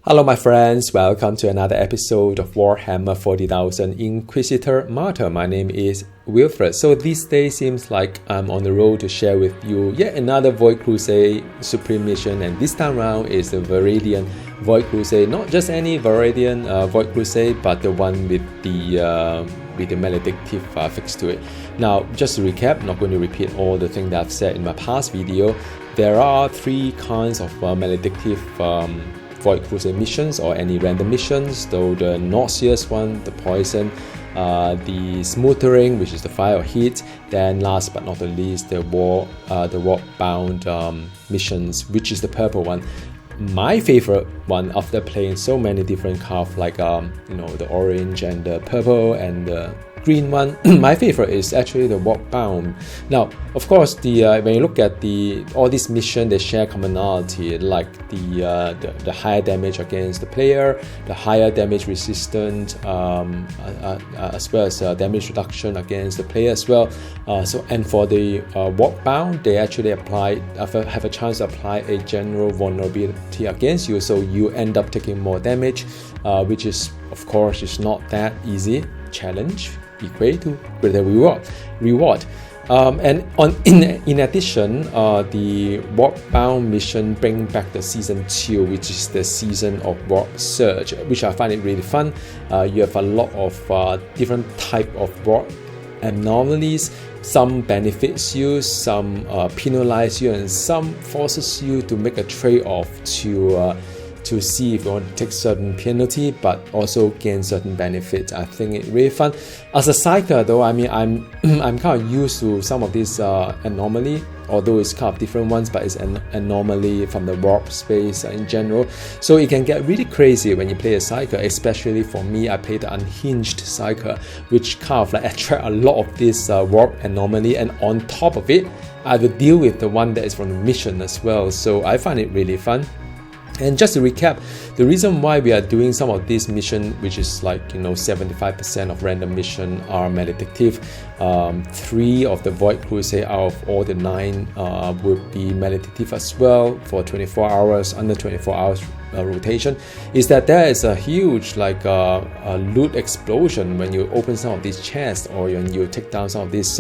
Hello my friends, welcome to another episode of Warhammer 40,000 Inquisitor Martyr. My name is Wilfred. So this day seems like I'm on the road to share with you yet another Void Crusade Supreme mission, and this time around is the Viridian Void Crusade. Not just any Viridian Void Crusade, but the one with the maledictive affix to it. Now, just to recap, not going to repeat all the things that I've said in my past video. There are three kinds of maledictive Void Crusade missions or any random missions, though the nauseous one, the poison, the smothering, which is the fire or heat, then last but not the least, the war bound missions, which is the purple one. My favorite one after playing so many different cards like the orange and the purple and the green one, my favorite is actually the warp bound. Now, of course, when you look at all these missions, they share commonality, like the higher damage against the player, the higher damage resistant, as well as damage reduction against the player as well. And for the warp bound, they actually have a chance to apply a general vulnerability against you, so you end up taking more damage, which is, of course, is not that easy challenge. Equate to greater reward. In addition, the warp bound mission bring back the season 2, which is the season of warp surge, which I find it really fun. You have a lot of different type of warp anomalies. Some benefits you, some penalize you, and some forces you to make a trade-off to see if you want to take certain penalty but also gain certain benefits. I think it's really fun. As a Psyker though, I mean, I'm kind of used to some of these anomaly, although it's kind of different ones, but it's an anomaly from the warp space in general. So it can get really crazy when you play a Psyker, especially for me. I play the unhinged Psyker, which kind of like attract a lot of this warp anomaly, and on top of it, I have to deal with the one that is from the mission as well. So I find it really fun. And just to recap, the reason why we are doing some of these missions, which is like 75% of random mission are maledictive. 3 of the Void Crusade out of all the 9 would be maledictive as well for 24 hours, under 24 hours rotation, is that there is a huge loot explosion when you open some of these chests or when you take down some of these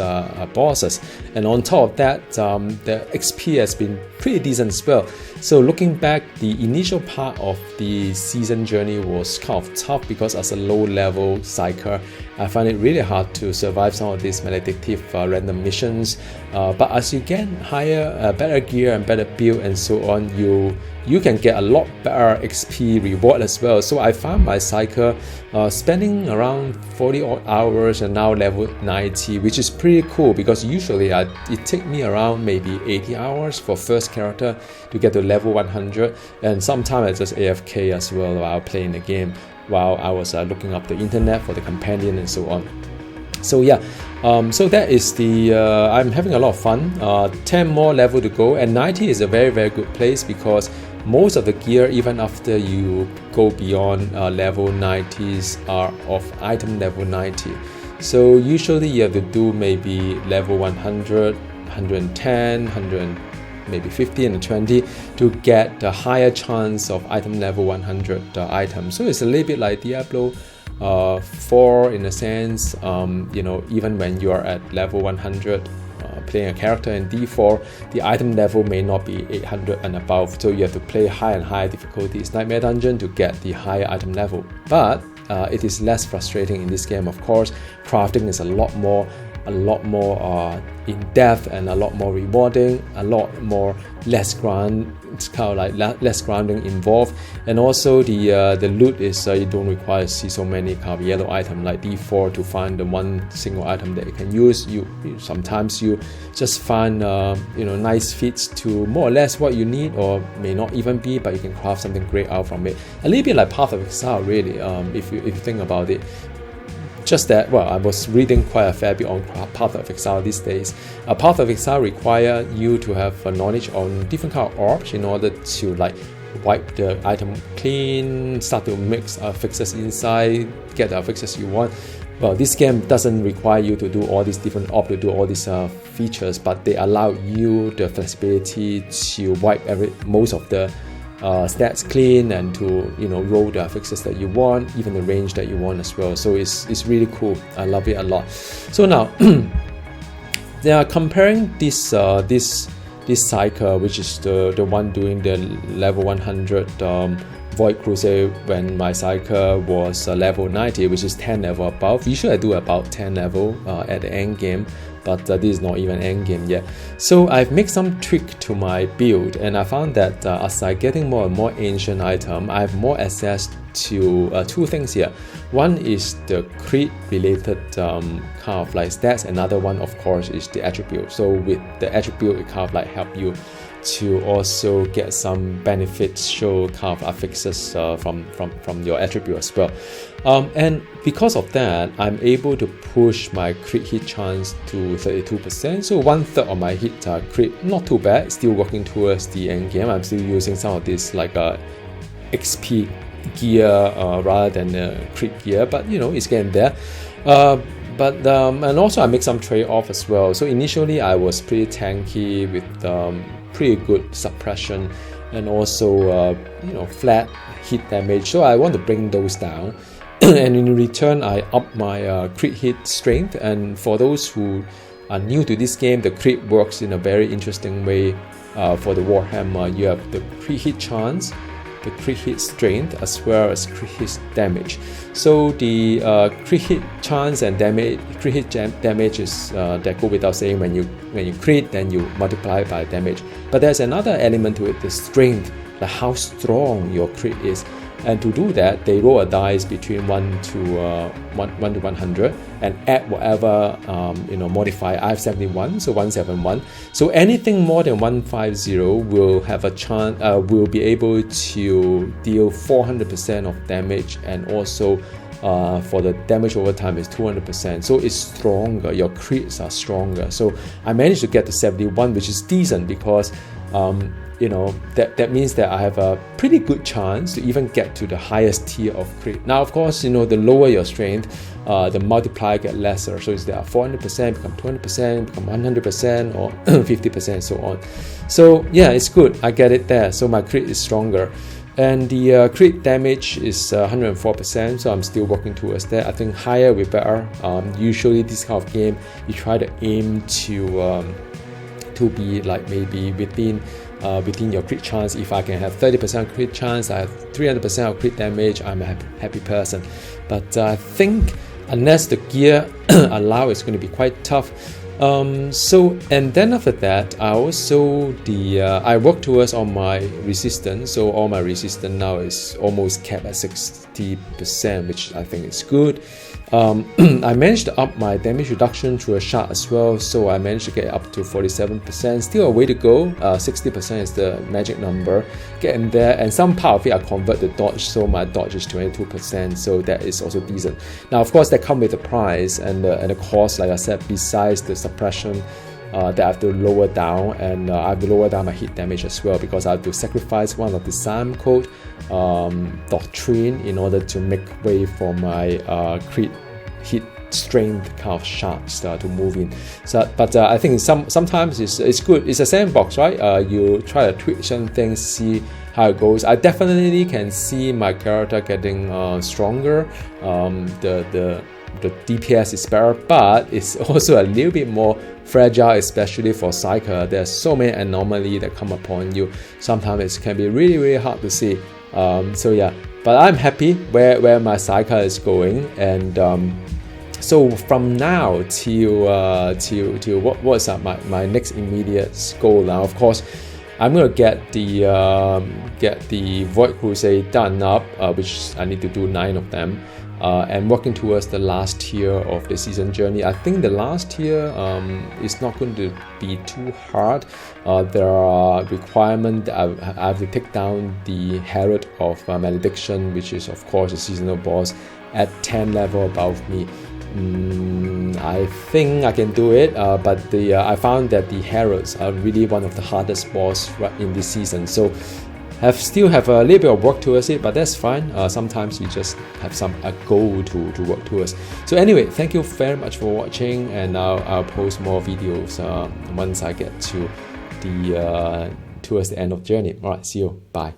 bosses. And on top of that, the XP has been pretty decent as well. So looking back, the initial part of the season journey was kind of tough because as a low level Psyker, I find it really hard to survive some of these maledictive random missions. But as you get higher, better gear and better build and so on, you can get a lot better XP reward as well. So I found my Psyker spending around 40 odd hours and now level 90, which is pretty cool because usually it take me around maybe 80 hours for first character to get to level 100, and sometimes I just AFK as well while playing the game, while I was looking up the internet for the companion and so on. So yeah, so that is I'm having a lot of fun. 10 more level to go, and 90 is a very, very good place because most of the gear, even after you go beyond level 90s, are of item level 90. So usually you have to do maybe level 100, 110, 100, maybe 50 and 20 to get the higher chance of item level 100 items. So it's a little bit like Diablo 4 in a sense. Even when you are at level 100 playing a character in D4, the item level may not be 800 and above, so you have to play higher and higher difficulties Nightmare Dungeon to get the higher item level. But it is less frustrating in this game, of course. Crafting is a lot more in depth and a lot more rewarding, a lot more less less grounding involved, and also the loot is you don't require to see so many kind of yellow item like D4 to find the one single item that you can use. Sometimes you just find nice fits to more or less what you need, or may not even be, but you can craft something great out from it. A little bit like Path of Exile, really, if you think about it. Just that, well, I was reading quite a fair bit on Path of Exile these days. Path of Exile require you to have knowledge on different kind of orbs in order to wipe the item clean, start to mix affixes inside, get the affixes you want. Well, this game doesn't require you to do all these different orbs, to do all these features, but they allow you the flexibility to wipe most of the stats clean and to roll the affixes that you want, even the range that you want as well. So it's really cool. I love it a lot. So now they are comparing this Psyker, which is the one doing the level 100 Void Crusade, when my Psyker was level 90, which is 10 level above. Usually I do about 10 level at the end game, but this is not even end game yet. So I've made some tweak to my build, and I found that as I getting more and more ancient item, I have more access to two things here. One is the crit related kind of like stats. Another one, of course, is the attribute. So with the attribute, it kind of like help you to also get some benefits, show kind of affixes from your attribute as well. And because of that, I'm able to push my crit hit chance to 32%. So 1/3 of my hit crit, not too bad. Still working towards the end game. I'm still using some of this like XP gear rather than crit gear, but it's getting there. And also I make some trade-off as well. So initially I was pretty tanky with pretty good suppression and also flat hit damage. So I want to bring those down. And in return, I up my crit hit strength. And for those who are new to this game, the crit works in a very interesting way. For the Warhammer, you have the crit hit chance, the crit hit strength, as well as crit hit damage. So the crit hit chance and crit hit damage is that go without saying. When you crit, then you multiply by damage. But there's another element to it, the strength, like how strong your crit is. And to do that, they roll a dice between 1 to 100 and add whatever modifier. I have 71, so 171. So anything more than 150 will have a chance, will be able to deal 400% of damage, and also for the damage over time is 200%. So it's stronger. Your crits are stronger. So I managed to get to 71, which is decent because that means that I have a pretty good chance to even get to the highest tier of crit. Now, of course, the lower your strength, the multiplier get lesser. So it's there 400%, become 200%, become 100%, or 50%, so on. So yeah, it's good. I get it there. So my crit is stronger. And the crit damage is 104%, so I'm still working towards that. I think higher will be better. Usually this kind of game, you try to aim to be like maybe within your crit chance. If I can have 30% crit chance, I have 300% of crit damage, I'm a happy person. But I think unless the gear allow, it's going to be quite tough. And then after that, I also I work towards all my resistance. So all my resistance now is almost capped at 60%, which I think is good. I managed to up my damage reduction through a shot as well, so I managed to get up to 47%. Still a way to go. 60% is the magic number. Getting there, and some part of it I convert to dodge, so my dodge is 22%. So that is also decent. Now, of course, that comes with a price and the cost. Like I said, besides the suppression that I have to lower down, and I have to lower down my hit damage as well, because I have to sacrifice one of the Psalm code doctrine in order to make way for my crit hit strength kind of shots to move in. So, but I think sometimes it's good. It's a sandbox, right? You try to tweak certain things, see how it goes. I definitely can see my character getting stronger. The DPS is better, but it's also a little bit more fragile, especially for Psyker. There's so many anomalies that come upon you. Sometimes it can be really, really hard to see. So yeah, but I'm happy where my Psyker is going, and so from now till what's my next immediate goal now? Of course, I'm gonna get the Void Crusade done up, which I need to do 9 of them. And working towards the last tier of the season journey. I think the last tier is not going to be too hard. There are requirements. I have to take down the Herald of Malediction, which is of course a seasonal boss at 10 level above me. I think I can do it, but I found that the Heralds are really one of the hardest boss right in this season. So still have a little bit of work towards it, but that's fine. Sometimes you just have a goal to work towards. So anyway, thank you very much for watching, and I'll post more videos once I get to towards the end of the journey. Alright, see you. Bye.